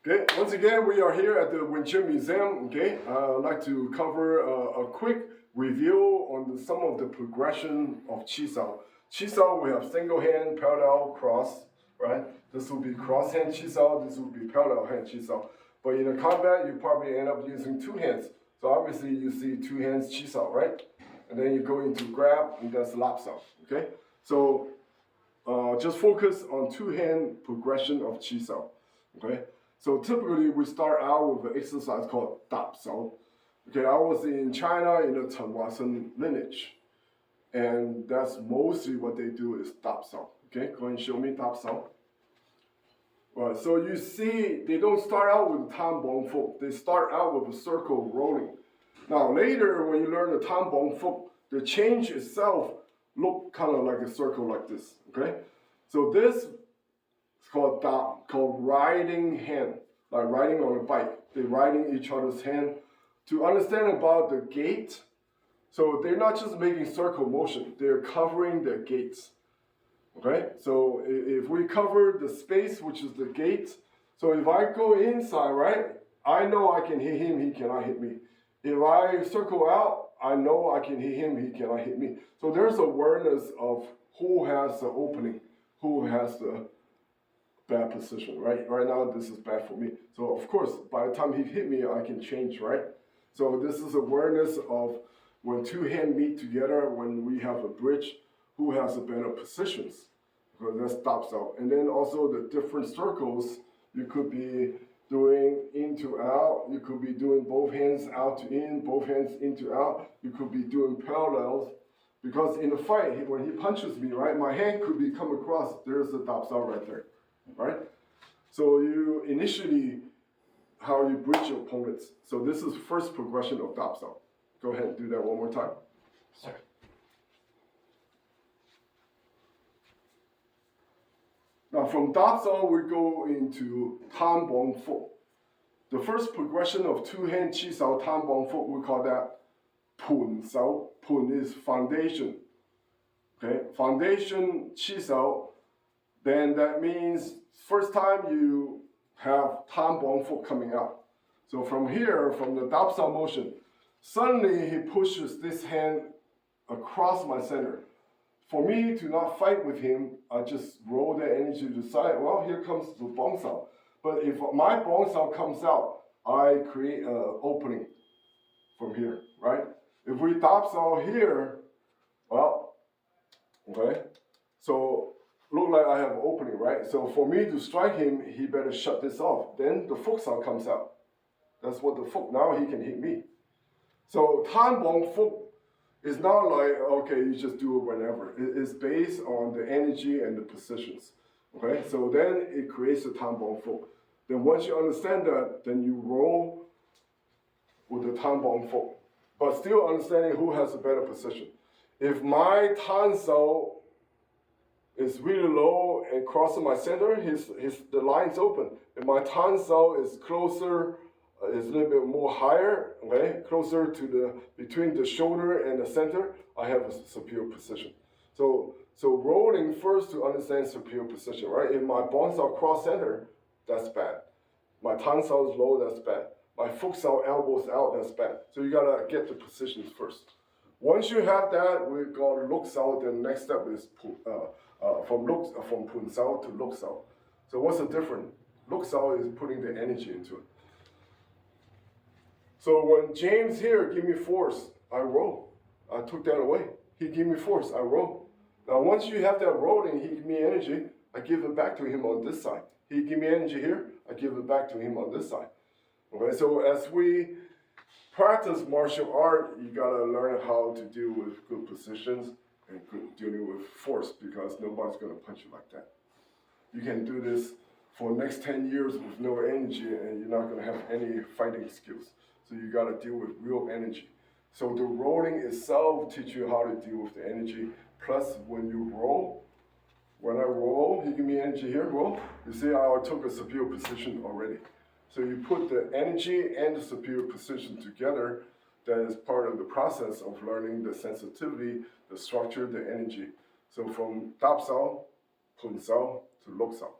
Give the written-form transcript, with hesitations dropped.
Okay, once again, we are here at the Wing Chun Museum. Okay, I'd like to cover a quick review on some of the progression of Chi Sau. Chi Sau, we have single hand, parallel, cross, right? This will be cross hand Chi Sau, this will be parallel hand Chi Sau. But in a combat, you probably end up using two hands. So obviously you see two hands Chi Sau, right? And then you go into grab, and that's Luk Sau, okay? So just focus on two hand progression of Chi Sau, okay? So typically we start out with an exercise called Dop Sau. Okay, I was in China in the Watson lineage, and that's mostly what they do is Dop Sau. Okay, go ahead and show me Dop Sau. Right, so you see they don't start out with Tan Bong Fook, they start out with a circle rolling. Now later when you learn the Tan Bong Fook, the change itself look kind of like a circle like this. Okay, so this is called Dop, called riding hand, like riding on a bike. They're riding each other's hand. To understand about the gait, so they're not just making circle motion, they're covering their gaits. Okay, so if we cover the space, which is the gate, so if I go inside, right, I know I can hit him, he cannot hit me. If I circle out, I know I can hit him, he cannot hit me. So there's awareness of who has the opening, who has the bad position, right? Right now, this is bad for me. So of course, by the time he hit me, I can change, right? So this is awareness of when two hands meet together, when we have a bridge, who has the better positions, because that stops out. And then also the different circles, you could be doing in to out, you could be doing both hands out to in, both hands in to out, you could be doing parallels, because in a fight, when he punches me, right, my hand could be come across, there's the Dop Sau right there, right? So you initially, how you bridge your opponents. So this is first progression of Dop Sau. Go ahead and do that one more time. Sorry. Now from Dop Sau, we go into Tan Bong Fook. The first progression of two-hand Chi Sau Tan Bong Fook, we call that Poon Sau. Poon is foundation. Okay, foundation Chi Sau. Then that means first time you have Tan Bong Fook coming out. So from here, from the Dop Sau motion, suddenly he pushes this hand across my center. For me to not fight with him, I just roll the energy to the side. Well, here comes the Bong Sau. But if my Bong Sau comes out, I create an opening from here, right? If we Dop Sau here, well, okay, so look like I have an opening, right? So for me to strike him, he better shut this off. Then the Fook Sau comes out. That's what the Fook, now he can hit me. So Tan Bong Fook is not like, okay, you just do it whenever. It is based on the energy and the positions, okay? So then it creates a Tan Bong Fook. Then once you understand that, then you roll with the Tan Bong Fook, but still understanding who has a better position. If my Tan Sau is really low and crossing my center, the line's open. If my Tan Sau is closer, is a little bit more higher, okay, closer to between the shoulder and the center, I have a superior position. So rolling first to understand superior position, right? If my Bong Sau cross center, that's bad. My Tan Sau is low, that's bad. My Fook Sau elbows out, that's bad. So you gotta get the positions first. Once you have that, we got Luk Sau. The next step is from Poon Sau to Luk Sau. So what's the difference? Luk Sau is putting the energy into it. So when James here give me force, I roll. I took that away. He give me force, I roll. Now once you have that rolling, he give me energy, I give it back to him on this side. He give me energy here, I give it back to him on this side. Okay, so as we practice martial art, you gotta learn how to deal with good positions and dealing with force, because nobody's gonna punch you like that. You can do this for the next 10 years with no energy, and you're not gonna have any fighting skills. So you gotta deal with real energy. So the rolling itself teach you how to deal with the energy. Plus, when you roll, when I roll, he give me energy here, roll. You see, I took a superior position already. So you put the energy and the superior position together. That is part of the process of learning the sensitivity, the structure, the energy. So from Dop Sau, Poon Sau to Luk Sau.